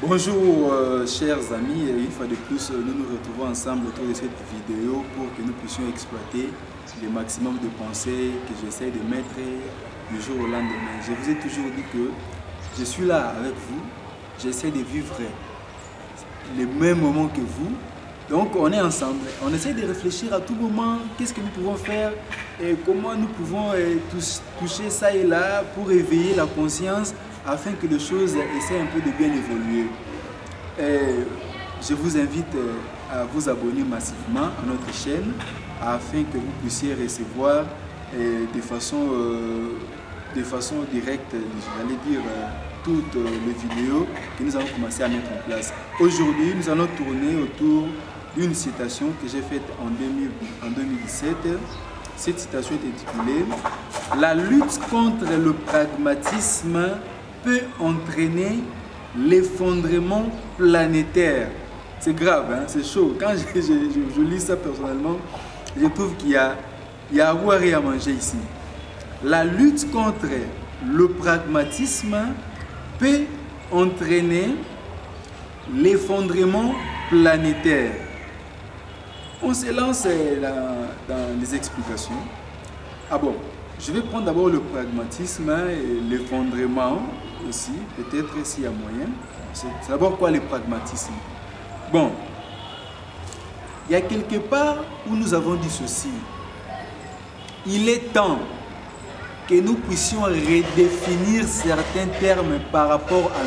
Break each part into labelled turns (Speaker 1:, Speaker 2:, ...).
Speaker 1: Bonjour chers amis, et une fois de plus nous nous retrouvons ensemble autour de cette vidéo pour que nous puissions exploiter le maximum de pensées que j'essaie de mettre du jour au lendemain. Je vous ai toujours dit que je suis là avec vous, j'essaie de vivre les mêmes moments que vous. Donc on est ensemble, on essaie de réfléchir à tout moment, qu'est-ce que nous pouvons faire et comment nous pouvons toucher ça et là pour éveiller la conscience afin que les choses essaient un peu de bien évoluer. Je vous invite à vous abonner massivement à notre chaîne afin que vous puissiez recevoir de façon directe, j'allais dire, toutes les vidéos que nous allons commencer à mettre en place. Aujourd'hui, nous allons tourner autour d'une citation que j'ai faite en 2017. Cette citation est intitulée « La lutte contre le pragmatisme peut entraîner l'effondrement planétaire ». C'est grave, hein? C'est chaud. Quand je lis ça personnellement, je trouve qu'il y a à boire et à manger ici. La lutte contre le pragmatisme peut entraîner l'effondrement planétaire. On se lance dans les explications. Ah bon, je vais prendre d'abord le pragmatisme et l'effondrement aussi, peut-être s'il y a moyen. C'est d'abord quoi le pragmatisme? Bon, il y a quelque part où nous avons dit ceci. Il est temps que nous puissions redéfinir certains termes par rapport à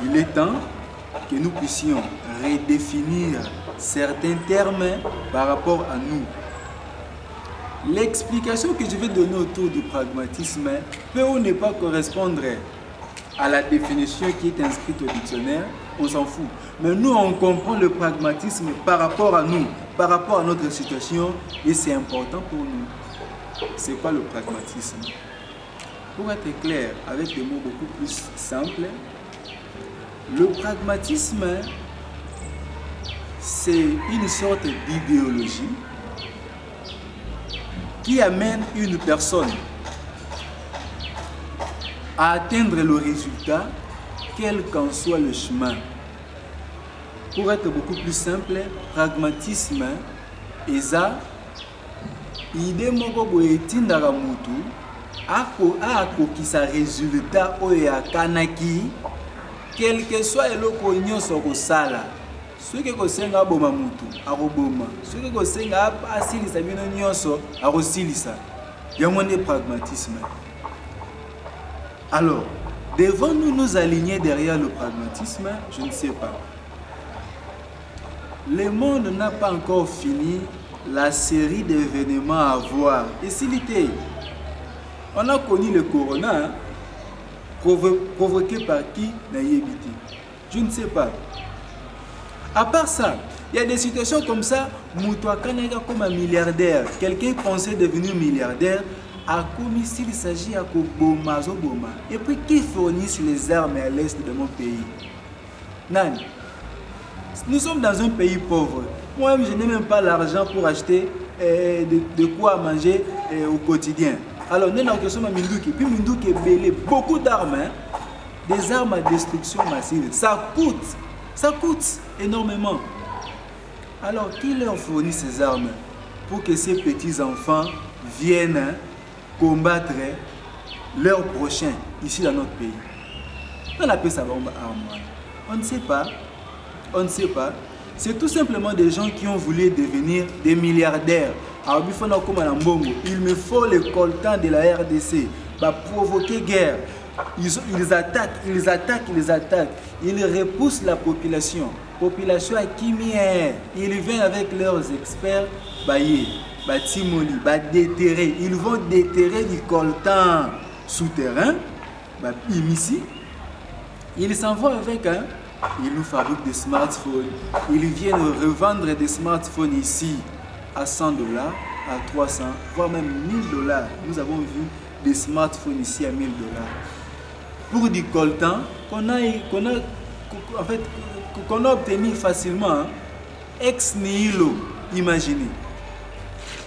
Speaker 1: nous. Il est temps que nous puissions redéfinir certains termes par rapport à nous. L'explication que je vais donner autour du pragmatisme peut ou ne pas correspondre à la définition qui est inscrite au dictionnaire, on s'en fout. Mais nous, on comprend le pragmatisme par rapport à nous, par rapport à notre situation, et c'est important pour nous. C'est quoi le pragmatisme? Pour être clair, avec des mots beaucoup plus simples, le pragmatisme, c'est une sorte d'idéologie qui amène une personne à atteindre le résultat, quel qu'en soit le chemin. Pour être beaucoup plus simple, pragmatisme est idée moko boye tindaka mutu akokisa résultat oyo akanaki, quel que soit eloko nyonso kosala. Soki kosenga boma mutu akoboma, soki kosenga asilisa bino nyonso akosilisa. Yango nde pragmatisme. Alors, devons-nous nous aligner derrière le pragmatisme? Je ne sais pas. Le monde n'a pas encore fini la série d'événements à voir. Et s'il était, on a connu le corona, provoqué par qui? Je ne sais pas. À part ça, il y a des situations comme ça, Moutoua Kanega comme un milliardaire, quelqu'un pensait devenir milliardaire, a commis s'il s'agit à Koboma. Et puis qui fournissent les armes à l'est de mon pays? Nani? Nous sommes dans un pays pauvre. Moi-même, je n'ai même pas l'argent pour acheter de quoi manger au quotidien. Alors, nous avons question Minduki. Puis Minduki est belé, beaucoup d'armes, hein? Des armes à destruction massive. Ça coûte énormément. Alors, qui leur fournit ces armes pour que ces petits-enfants viennent combattre leurs prochains ici dans notre pays? On appelle ça bombe arme. On ne sait pas. On ne sait pas. C'est tout simplement des gens qui ont voulu devenir des milliardaires. Alors, il me faut le coltan de la RDC. Va provoquer guerre. Ils attaquent. Ils repoussent la population. Population à Kimie. Ils viennent avec leurs experts. Timoli, déterrer. Ils vont déterrer du coltan souterrain. Ici. Ils s'en vont avec un. Ils nous fabriquent des smartphones. Ils viennent revendre des smartphones ici à 100 $, à 300, voire même 1000 $. Nous avons vu des smartphones ici à 1000 $. Pour du coltan qu'on a obtenu facilement, hein, ex nihilo, imaginez.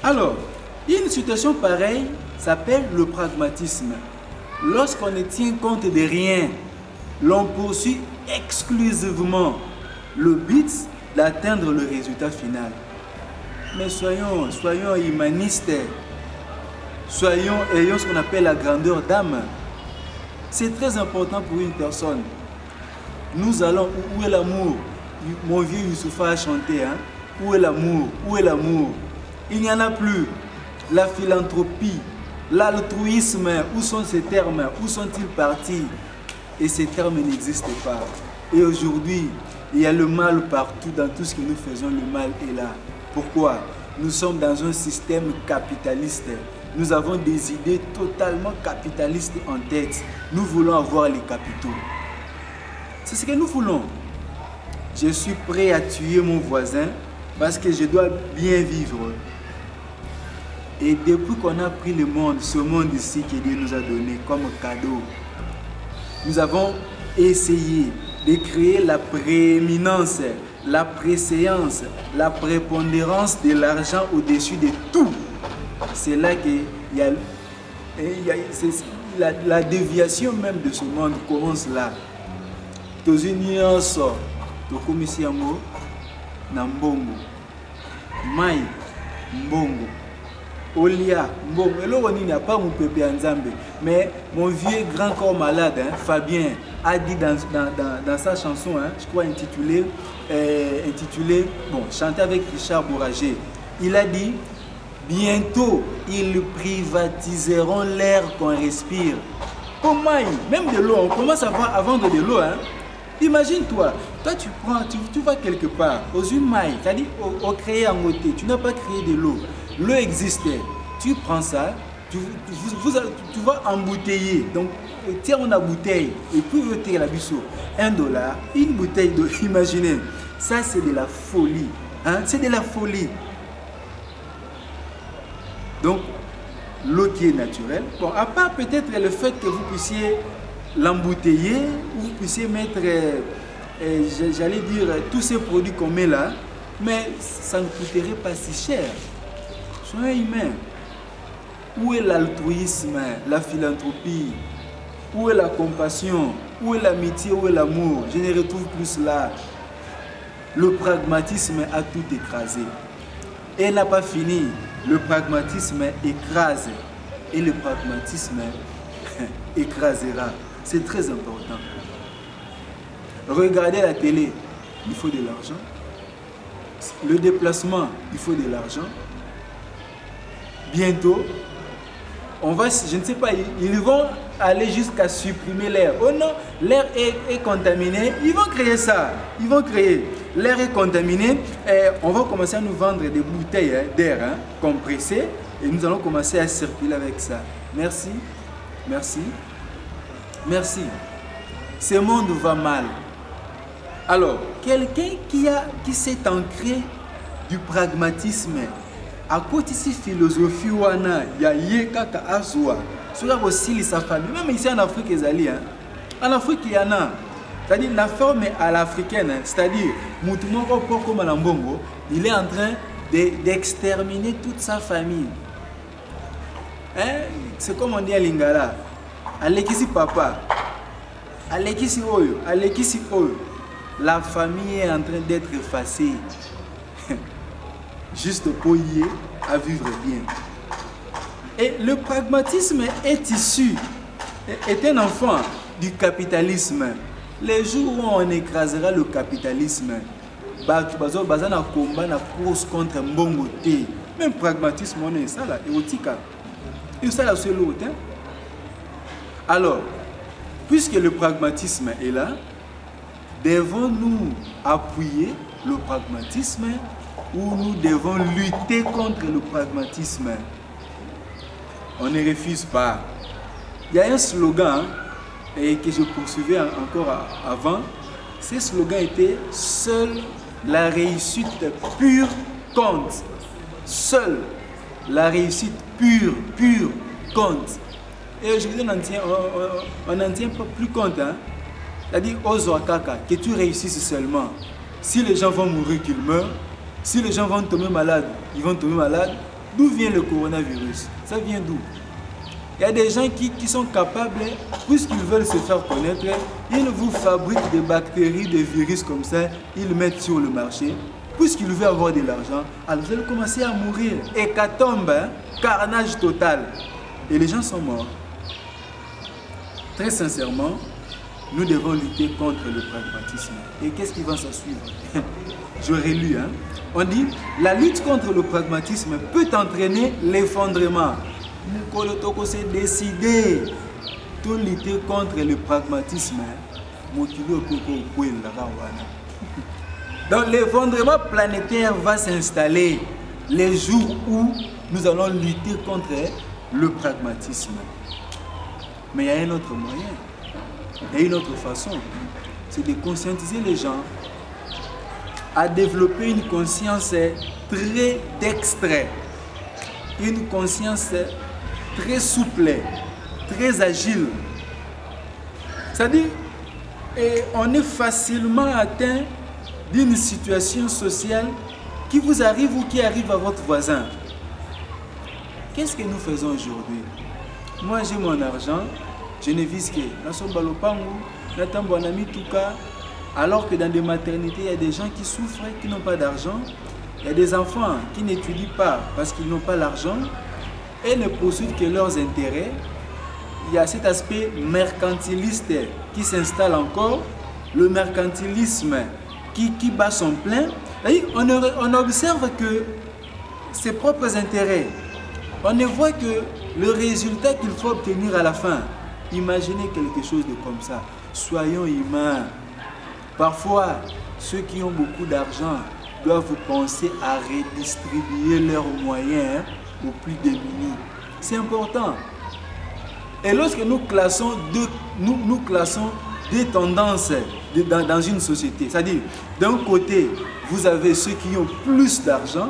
Speaker 1: Alors, il y a une situation pareille, s'appelle le pragmatisme. Lorsqu'on ne tient compte de rien, l'on poursuit exclusivement le but d'atteindre le résultat final. Mais soyons humanistes, ayons ce qu'on appelle la grandeur d'âme. C'est très important pour une personne. Nous allons, où est l'amour? Mon vieux Youssoufa a chanté, hein? Où est l'amour? Où est l'amour? Il n'y en a plus. La philanthropie, l'altruisme, où sont ces termes? Où sont-ils partis? Et ces termes n'existent pas. Et aujourd'hui, il y a le mal partout, dans tout ce que nous faisons, le mal est là. Pourquoi? Nous sommes dans un système capitaliste. Nous avons des idées totalement capitalistes en tête. Nous voulons avoir les capitaux. C'est ce que nous voulons. Je suis prêt à tuer mon voisin parce que je dois bien vivre. Et depuis qu'on a pris le monde, ce monde ici que Dieu nous a donné comme cadeau, nous avons essayé de créer la prééminence, la préséance, la prépondérance de l'argent au-dessus de tout. C'est là qu'il y a, la déviation même de ce monde commence là. Tozinio sort, tokomisiamo na mbongo, mai mbongo, olia mbongo. Et là on n'y a pas mon pépé en Zambie. Mais mon vieux grand corps malade, hein, Fabien, a dit dans sa chanson, hein, je crois intitulée, bon, chanté avec Richard Bouranger, il a dit: bientôt, ils privatiseront l'air qu'on respire. Comment? Même de l'eau, on commence à vendre de l'eau. Hein? Imagine-toi, toi tu vas quelque part, aux humains, c'est-à-dire au créer en côté, tu n'as pas créé de l'eau. L'eau existait. Tu prends ça, tu vas embouteiller. Donc, tiens, on a bouteille, et puis vous tirez la biseau. $1, une bouteille d'eau, imaginez. Ça, c'est de la folie. Hein? C'est de la folie. Donc, l'eau qui est naturelle, bon, à part peut-être le fait que vous puissiez l'embouteiller, ou vous puissiez mettre, j'allais dire, tous ces produits qu'on met là, mais ça ne coûterait pas si cher. Soyez humains. Où est l'altruisme, la philanthropie? Où est la compassion? Où est l'amitié? Où est l'amour? Je ne retrouve plus là. Le pragmatisme a tout écrasé. Et elle n'a pas fini. Le pragmatisme écrase. Et le pragmatisme écrasera. C'est très important. Regardez la télé, il faut de l'argent. Le déplacement, il faut de l'argent. Bientôt, on va, je ne sais pas, ils vont aller jusqu'à supprimer l'air. Oh non, l'air est contaminé. Ils vont créer ça. Ils vont créer. L'air est contaminé. Et on va commencer à nous vendre des bouteilles d'air compressées. Et nous allons commencer à circuler avec ça. Merci. Merci. Merci. Ce monde va mal. Alors, quelqu'un qui s'est ancré du pragmatisme, à côté de cette philosophie, il y a Yekaka Azwa, cela aussi sa famille. Même ici en Afrique, en Afrique, il y en a. C'est-à-dire la forme à l'africaine, c'est-à-dire Moutoumoko Poko Malambongo, il est en train d'exterminer toute sa famille. Hein? C'est comme on dit à Lingala. Alekisi papa, Alekisi Oyo, Alekisi Oyo. La famille est en train d'être effacée. Juste pour y aller à vivre bien. Et le pragmatisme est issu, est un enfant du capitalisme. Les jours où on écrasera le capitalisme, bazana combat na course contre mbongo te. Même pragmatisme on est ça là, érotica. Et ça là c'est l'autre. Alors, puisque le pragmatisme est là, devons-nous appuyer le pragmatisme ou nous devons lutter contre le pragmatisme? On ne refuse pas. Il y a un slogan et que je poursuivais encore avant. Ce slogan était « Seule la réussite pure compte ». Seule la réussite pure compte. Et aujourd'hui, on n'en tient pas plus compte. Hein? C'est-à-dire, Ozoakaka, que tu réussisses seulement. Si les gens vont mourir, qu'ils meurent. Si les gens vont tomber malades, ils vont tomber malades. D'où vient le coronavirus? Ça vient d'où? Il y a des gens qui sont capables, puisqu'ils veulent se faire connaître, ils vous fabriquent des bactéries, des virus comme ça, ils le mettent sur le marché. Puisqu'ils veulent avoir de l'argent, alors vous allez commencer à mourir. Hécatombe, hein? Carnage total. Et les gens sont morts. Très sincèrement, nous devons lutter contre le pragmatisme. Et qu'est-ce qui va s'en suivre? J'aurais lu, hein? On dit, la lutte contre le pragmatisme peut entraîner l'effondrement. Moukolo s'est décidé de lutter contre le pragmatisme. Donc l'effondrement planétaire va s'installer les jours où nous allons lutter contre le pragmatisme. Mais il y a un autre moyen, il y a une autre façon, c'est de conscientiser les gens à développer une conscience très dextre, une conscience très souple, très agile. C'est-à-dire, on est facilement atteint d'une situation sociale qui vous arrive ou qui arrive à votre voisin. Qu'est-ce que nous faisons aujourd'hui? Moi, j'ai mon argent, je ne vise que alors que dans des maternités, il y a des gens qui souffrent, qui n'ont pas d'argent. Il y a des enfants qui n'étudient pas parce qu'ils n'ont pas l'argent et ne poursuivent que leurs intérêts. Il y a cet aspect mercantiliste qui s'installe encore, le mercantilisme qui bat son plein. On observe que ses propres intérêts, on ne voit que le résultat qu'il faut obtenir à la fin. Imaginez quelque chose de comme ça. Soyons humains. Parfois, ceux qui ont beaucoup d'argent doivent penser à redistribuer leurs moyens aux plus démunis. C'est important. Et lorsque nous classons des tendances dans une société, c'est-à-dire d'un côté, vous avez ceux qui ont plus d'argent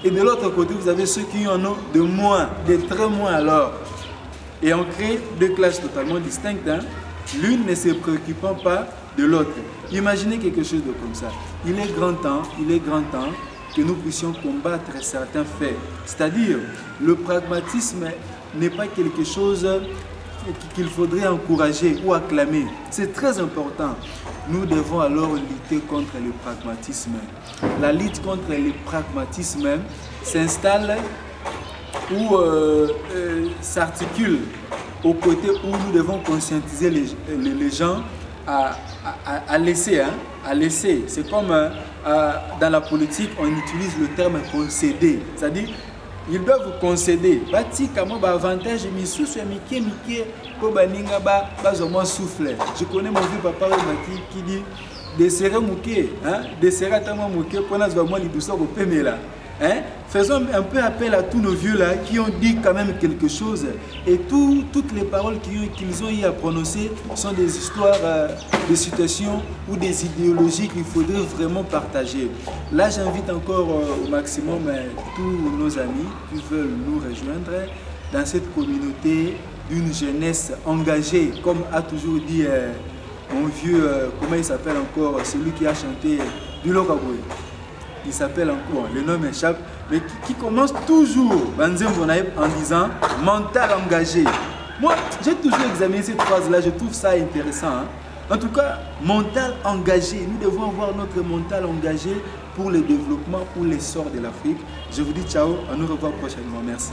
Speaker 1: et de l'autre côté, vous avez ceux qui en ont de moins, de très moins alors. Et on crée deux classes totalement distinctes, hein? L'une ne se préoccupant pas de l'autre. Imaginez quelque chose de comme ça. Il est grand temps que nous puissions combattre certains faits. C'est-à-dire, le pragmatisme n'est pas quelque chose qu'il faudrait encourager ou acclamer. C'est très important. Nous devons alors lutter contre le pragmatisme. La lutte contre le pragmatisme s'installe ou s'articule au côté où nous devons conscientiser les gens à laisser. Hein, à laisser. C'est comme dans la politique, on utilise le terme concéder. C'est-à-dire, ils doivent concéder. Avantage, je connais mon vieux papa qui dit desserrer mouké, desserrer tellement mouké pour nous avoir les douceurs au là. Faisons un peu appel à tous nos vieux là qui ont dit quand même quelque chose et toutes les paroles qu'ils ont eu à prononcer sont des histoires de situations ou des idéologies qu'il faudrait vraiment partager. Là, j'invite encore au maximum tous nos amis qui veulent nous rejoindre dans cette communauté d'une jeunesse engagée, comme a toujours dit mon vieux, comment il s'appelle encore, celui qui a chanté du Lokaboué. Il s'appelle encore, le nom m'échappe, mais qui commence toujours en disant mental engagé. Moi, j'ai toujours examiné cette phrase-là, je trouve ça intéressant. Hein? En tout cas, mental engagé. Nous devons avoir notre mental engagé pour le développement, pour l'essor de l'Afrique. Je vous dis ciao, à nous revoir prochainement. Merci.